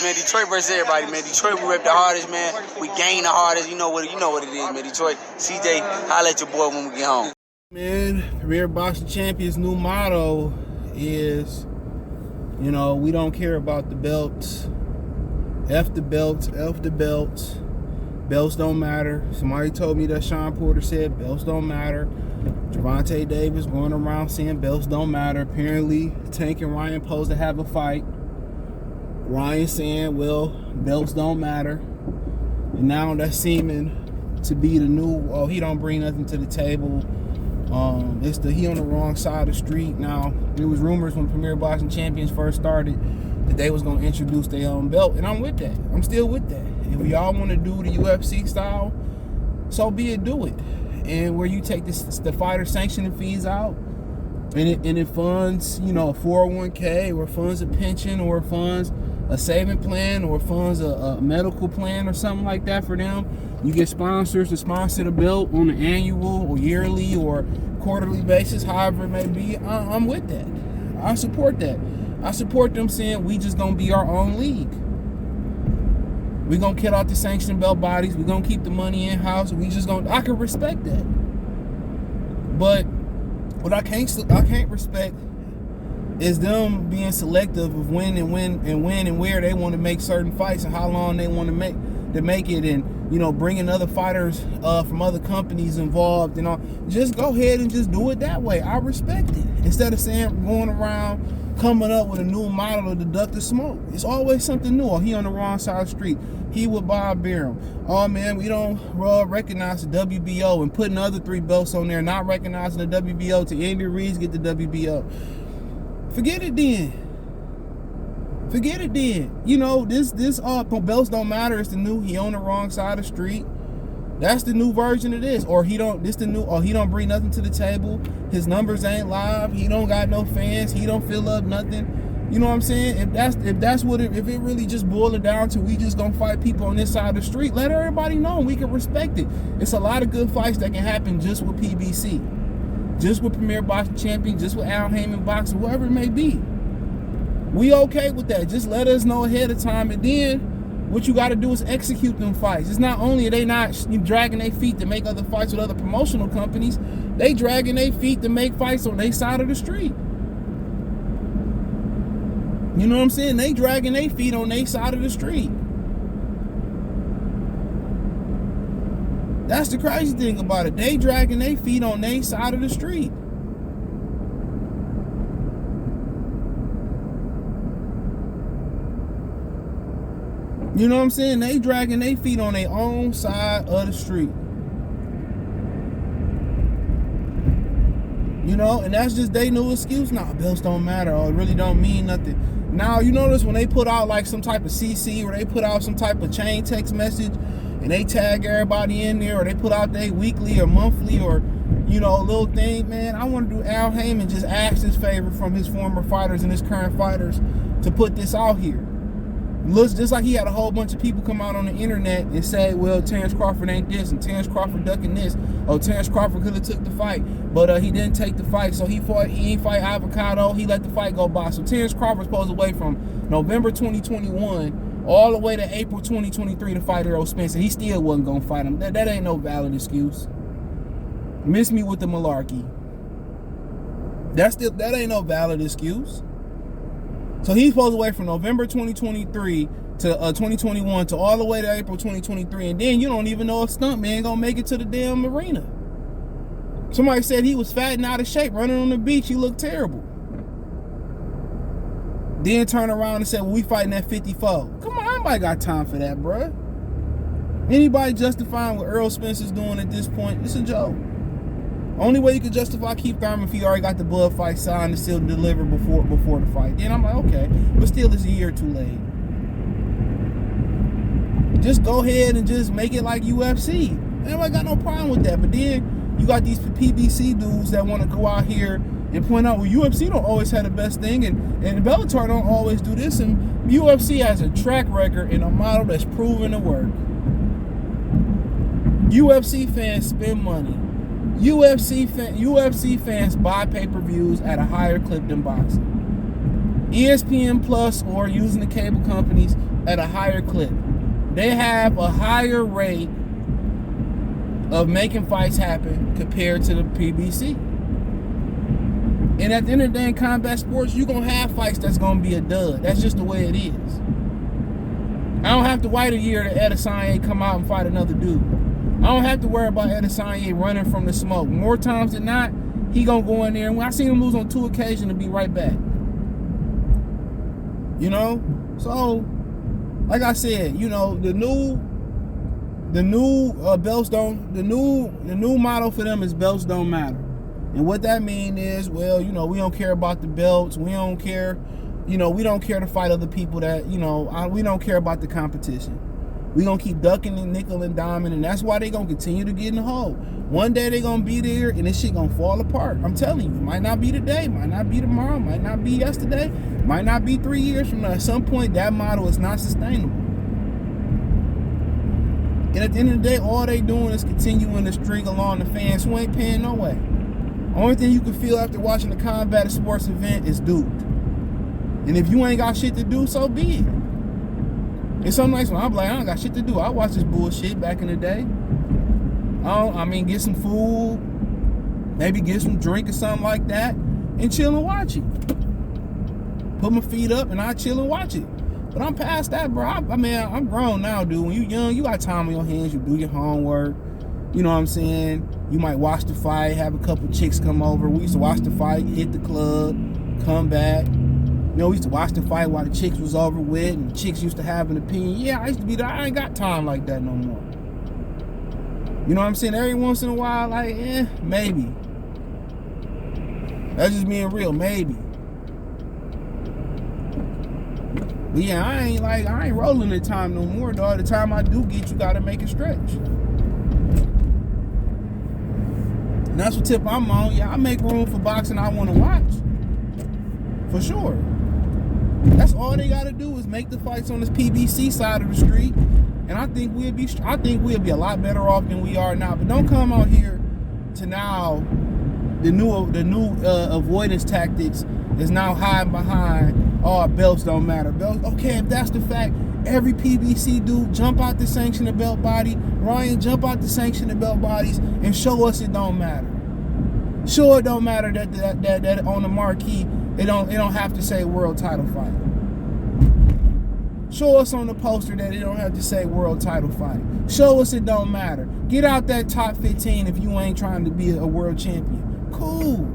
man. Detroit versus everybody, man. Detroit, we rep the hardest, man. We gain the hardest. You know what it is, man. Detroit, CJ, holla at your boy when we get home. Man, Premier Boxing Champions' new motto is, you know, we don't care about the belts. F the belts, F the belts. Belts don't matter. Somebody told me that Sean Porter said belts don't matter. Gervonta Davis going around saying belts don't matter. Apparently, Tank and Ryan supposed to have a fight. Ryan saying, well, belts don't matter. And now that's seeming to be the new, oh, he don't bring nothing to the table. It's the he on the wrong side of the street. Now, there was rumors when Premier Boxing Champions first started that they was going to introduce their own belt, and I'm with that. I'm still with that. If y'all want to do the UFC style, so be it, do it. And where you take the fighter sanctioning fees out, and it funds, you know, a 401k, or funds a pension, or funds a saving plan, or funds a medical plan or something like that for them. You get sponsors to sponsor the belt on an annual or yearly or quarterly basis, however it may be. I'm with that. I support that. I support them saying we just gonna be our own league. We're gonna kill out the sanctioned belt bodies. We're gonna keep the money in house. I can respect that. But what I can't respect is them being selective of when and where they want to make certain fights and how long they want to make it, and, you know, bringing other fighters from other companies involved. You know, just go ahead and just do it that way. I respect it. Instead of going around coming up with a new model to deduct the smoke. It's always something new. Or he on the wrong side of the street. He with Bob Berum. Oh man, we don't recognize the WBO, and putting the other 3 belts on there, not recognizing the WBO to Andy Reid's get the WBO. Forget it then. Forget it then. You know, this belts don't matter. It's the new he on the wrong side of the street. That's the new version of this. Or he don't bring nothing to the table. His numbers ain't live. He don't got no fans. He don't fill up nothing. You know what I'm saying? If it really just boiled it down to we just gonna fight people on this side of the street, let everybody know. We can respect it. It's a lot of good fights that can happen just with PBC. Just with Premier Boxing Champion, just with Al Heyman Boxing, whoever it may be. We okay with that. Just let us know ahead of time, and then what you got to do is execute them fights. It's not only are they not dragging their feet to make other fights with other promotional companies, they dragging their feet to make fights on their side of the street. You know what I'm saying? They dragging their feet on their side of the street. That's the crazy thing about it. They dragging their feet on their side of the street. You know what I'm saying? They dragging their feet on their own side of the street. You know, and that's just their new excuse. Nah, belts don't matter, or it really don't mean nothing. Now, you notice when they put out like some type of CC, or they put out some type of chain text message, and they tag everybody in there, or they put out their weekly or monthly or, you know, little thing, man, I want to do Al Heyman just ask this favor from his former fighters and his current fighters to put this out here. Looks just like he had a whole bunch of people come out on the internet and say, well, Terrence Crawford ain't this, and Terrence Crawford ducking this. Oh, Terrence Crawford could have took the fight, but he didn't take the fight, so he ain't fight Avocado. He let the fight go by. So Terrence Crawford's supposed to wait from November 2021 all the way to April 2023 to fight Errol Spence, and he still wasn't going to fight him. That ain't no valid excuse. Miss me with the malarkey. That ain't no valid excuse. So he's supposed to wait from November 2023 to 2021 to all the way to April 2023, and then you don't even know if Stuntman gonna make it to the damn arena. Somebody said he was fat and out of shape running on the beach. He looked terrible. Then turn around and say, well, we fighting at 54. Come on, anybody got time for that, bruh? Anybody justifying what Errol Spence is doing at this point? It's a joke. Only way you could justify Keith Thurman if he already got the Bud fight signed and still delivered before the fight. Then I'm like, okay, but still it's a year too late. Just go ahead and just make it like UFC. Anybody got no problem with that. But then you got these PBC dudes that want to go out here and point out, well, UFC don't always have the best thing, and Bellator don't always do this, and UFC has a track record and a model that's proven to work. UFC fans spend money. UFC fans buy pay-per-views at a higher clip than boxing. ESPN Plus or using the cable companies at a higher clip. They have a higher rate of making fights happen compared to the PBC. And at the end of the day, in combat sports, you're going to have fights that's going to be a dud. That's just the way it is. I don't have to wait a year to Adesanya come out and fight another dude. I don't have to worry about Adesanya running from the smoke. More times than not, he going to go in there. And I seen him lose on 2 occasions and be right back. You know? So, like I said, you know, the new belts don't, the new motto for them is belts don't matter. And what that means is, well, you know, we don't care about the belts. We don't care, you know, we don't care to fight other people that, you know, we don't care about the competition. We gonna keep ducking and nickel and diming, and that's why they gonna continue to get in the hole. One day they gonna be there and this shit gonna fall apart. I'm telling you, it might not be today, might not be tomorrow, might not be yesterday, might not be 3 years from now. At some point, that model is not sustainable. And at the end of the day, all they doing is continuing to string along the fans who ain't paying no way. Only thing you can feel after watching a combat sports event is duped. And if you ain't got shit to do, so be it. And some nights when I'm like, I don't got shit to do, I watch this bullshit back in the day. I mean, get some food, maybe get some drink or something like that, and chill and watch it. Put my feet up and I chill and watch it. But I'm past that, bro. I mean, I'm grown now, dude. When you young, you got time on your hands, you do your homework. You know what I'm saying? You might watch the fight, have a couple chicks come over. We used to watch the fight, hit the club, come back. You know, we used to watch the fight while the chicks was over with, and the chicks used to have an opinion. Yeah, I used to be there. I ain't got time like that no more. You know what I'm saying? Every once in a while, like, maybe. That's just being real, maybe. But yeah, I ain't rolling the time no more, dog. The time I do get, you gotta make it stretch. And that's what tip I'm on. Yeah, I make room for boxing I want to watch. For sure. That's all they gotta do is make the fights on this PBC side of the street, and I think we'll be a lot better off than we are now. But don't come out here to now the new avoidance tactics is now hiding behind, oh, belts don't matter. Belts, okay, if that's the fact, every PBC dude jump out the sanctioned belt body, Ryan jump out the sanctioned belt bodies and show us it don't matter. Sure, it don't matter that on the marquee it don't have to say world title fight. Show us on the poster that it don't have to say world title fight. Show us it don't matter. Get out that top 15 if you ain't trying to be a world champion. Cool.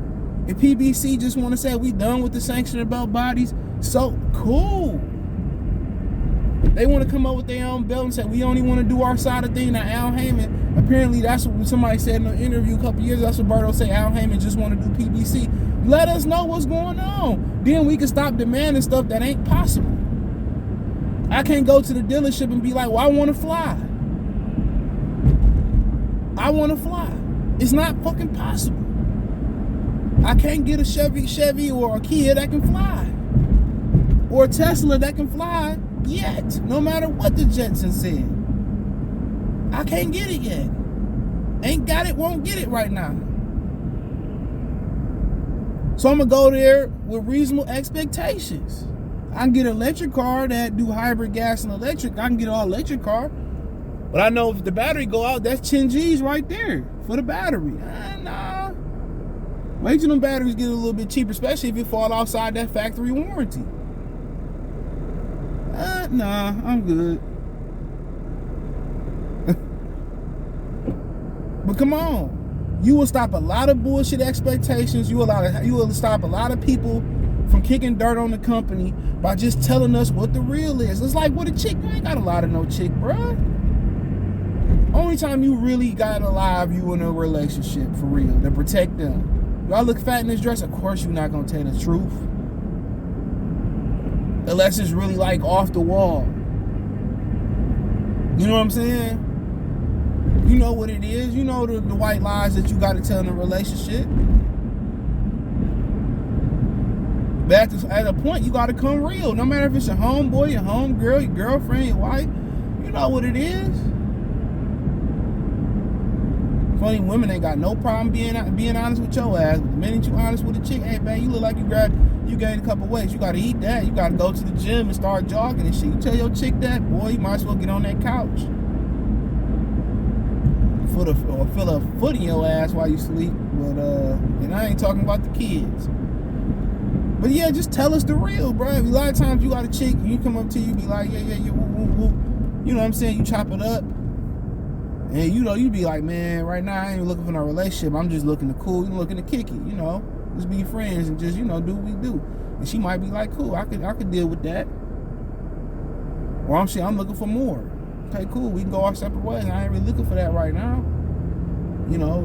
If PBC just want to say we done with the sanctioned belt bodies, so cool. They want to come up with their own belt and say we only want to do our side of thing. Now Al Heyman, apparently that's what somebody said in an interview a couple years ago. That's what Berto said. Al Heyman just want to do PBC. Let us know what's going on. Then we can stop demanding stuff that ain't possible. I can't go to the dealership and be like, well, I want to fly. I want to fly. It's not fucking possible. I can't get a Chevy or a Kia that can fly. Or a Tesla that can fly yet. No matter what the Jetsons said. I can't get it yet. Ain't got it, won't get it right now. So I'm going to go there with reasonable expectations. I can get an electric car that do hybrid gas and electric. I can get an all electric car. But I know if the battery go out, that's 10 G's right there for the battery. Nah. Wait till them batteries get a little bit cheaper, especially if it fall outside that factory warranty. Nah, I'm good. But come on. You will stop a lot of bullshit expectations. You will stop a lot of people from kicking dirt on the company by just telling us what the real is. It's like with a chick, you ain't got a lot of no chick, bruh. Only time you really got alive, you in a relationship for real, to protect them. Do I look fat in this dress? Of course you're not gonna tell the truth. Unless it's really like off the wall. You know what I'm saying? You know what it is. You know the white lies that you got to tell in a relationship. But at a point, you got to come real. No matter if it's your homeboy, your homegirl, your girlfriend, your wife. You know what it is. Funny women ain't got no problem being honest with your ass. But the minute you honest with a chick, hey, man, you look like you You gain a couple weights. You got to eat that. You got to go to the gym and start jogging and shit. You tell your chick that, boy, you might as well get on that couch. Fill a foot in your ass while you sleep. But and I ain't talking about the kids. But yeah, just tell us the real, bro. A lot of times you got a chick, you come up to you, be like, yeah, woo, woo, woo. You know what I'm saying? You chop it up. And you be like, man, right now I ain't looking for no relationship. I'm just looking to cool, looking to kick it, Just be friends and just, do what we do. And she might be like, cool, I could deal with that. Or I'm looking for more. Okay, cool, we can go our separate ways. I ain't really looking for that right now.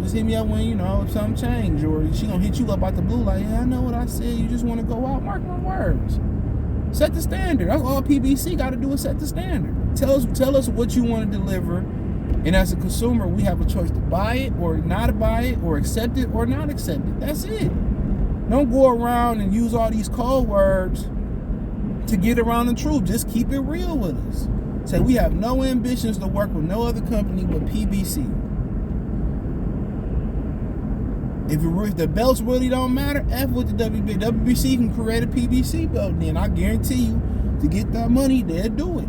Just hit me up when, if something changed. Or she gonna hit you up out the blue like, yeah, I know what I said. You just want to go out. Mark my words. Set the standard. That's all PBC got to do is set the standard. Tell us what you want to deliver. And as a consumer, we have a choice to buy it or not buy it or accept it or not accept it. That's it. Don't go around and use all these code words to get around the truth. Just keep it real with us. Say we have no ambitions to work with no other company but PBC. If the belts really don't matter, F with the WBC. WBC can create a PBC belt, then I guarantee you, to get that money, they'll do it.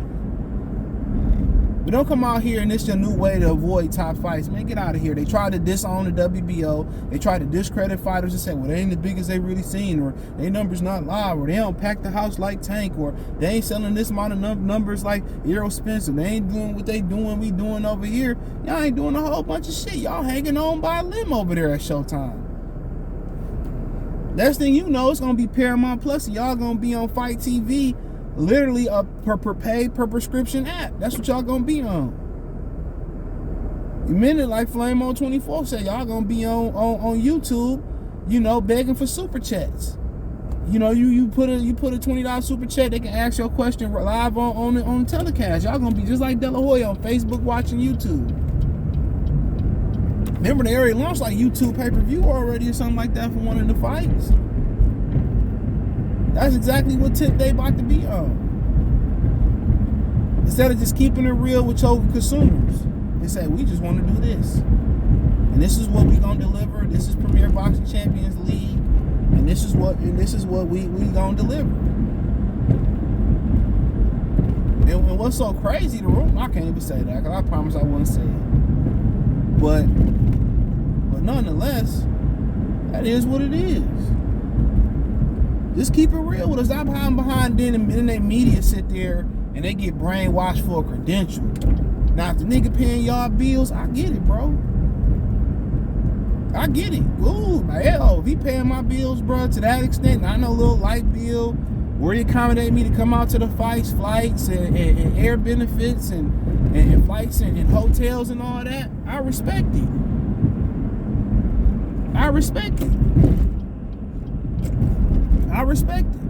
But don't come out here and it's your new way to avoid top fights. Man, get out of here. They tried to disown the WBO. They tried to discredit fighters and say, well, they ain't as big as they really seen, or their numbers not live, or they don't pack the house like Tank, or they ain't selling this amount of numbers like Errol Spencer. They ain't doing what they doing, we doing over here. Y'all ain't doing a whole bunch of shit. Y'all hanging on by a limb over there at Showtime. Next thing you know, it's going to be Paramount Plus, and y'all going to be on Fight TV, literally a per prescription app. That's what y'all gonna be on. A minute like Flame on 24 said, y'all gonna be on YouTube, begging for super chats. You put a $20 super chat, they can ask your question live on the telecast. Y'all gonna be just like De La Hoya on Facebook watching YouTube. Remember they already launched like YouTube pay-per-view already or something like that for one of the fights. That's exactly what tip they about to be on. Instead of just keeping it real with your consumers. They say, we just want to do this. And this is what we gonna deliver. This is Premier Boxing Champions League. And this is what we gonna deliver. And what's so crazy, the room, I can't even say that, because I promise I wouldn't say it. But nonetheless, that is what it is. Just keep it real with us. Stop hiding behind then and they media sit there and they get brainwashed for a credential. Now, if the nigga paying y'all bills, I get it, bro. I get it. Cool. Hell, if he paying my bills, bro, to that extent, I know a little light bill, where he accommodate me to come out to the fights, flights and air benefits and flights and hotels and all that, I respect it. I respect it. I respect it.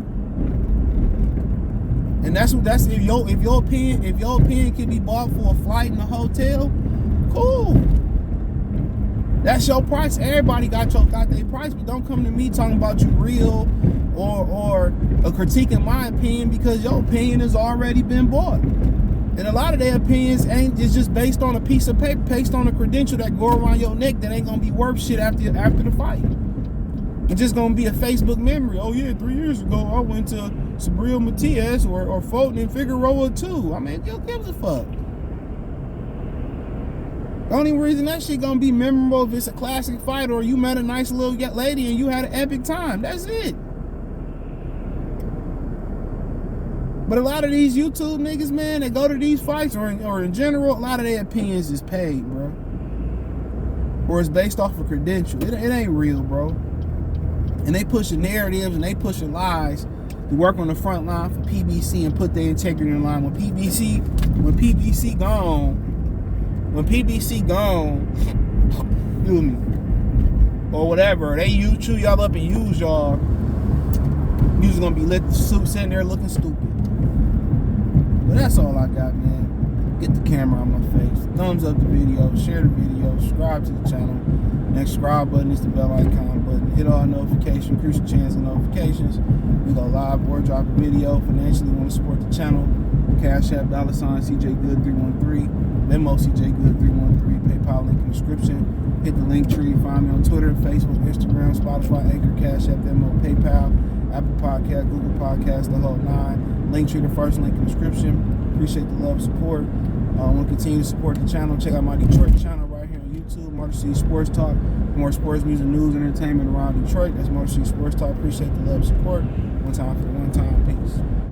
And that's if your opinion can be bought for a flight and a hotel, cool. That's your price. Everybody got their price, but don't come to me talking about you real or a critique in my opinion, because your opinion has already been bought. And a lot of their opinions it's just based on a piece of paper, based on a credential that go around your neck that ain't gonna be worth shit after the fight. It's just gonna be a Facebook memory. Oh yeah, 3 years ago I went to Sabril Matias or Fulton and Figueroa too. I mean, who gives a fuck? The only reason that shit gonna be memorable if it's a classic fight or you met a nice little lady and you had an epic time. That's it. But a lot of these YouTube niggas, man, that go to these fights or in general, a lot of their opinions is paid, bro. Or it's based off of credential. It ain't real, bro. And they pushing narratives and they pushing lies to work on the front line for PBC and put their integrity in line. When PBC gone, excuse me, or whatever, they chew y'all up and use y'all, you just gonna be sitting there looking stupid. But that's all I got, man. Get the camera on my face. Thumbs up the video, share the video, subscribe to the channel. Next subscribe button is the bell icon button. Hit all notifications, increase your chance of notifications. We go live or drop a video. Financially, want to support the channel. Cash App, $CJGood313. Venmo, CJGood313. PayPal link in the description. Hit the link tree. Find me on Twitter, Facebook, Instagram, Spotify, Anchor, Cash App, Venmo, PayPal. Apple Podcast, Google Podcast, the whole nine. Link tree, the first link in the description. Appreciate the love, support. I want to continue to support the channel. Check out my Detroit channel right here on YouTube, Motor City Sports Talk. More sports, music, news, entertainment around Detroit. That's Motor City Sports Talk. Appreciate the love, support. One time for the one time. Peace.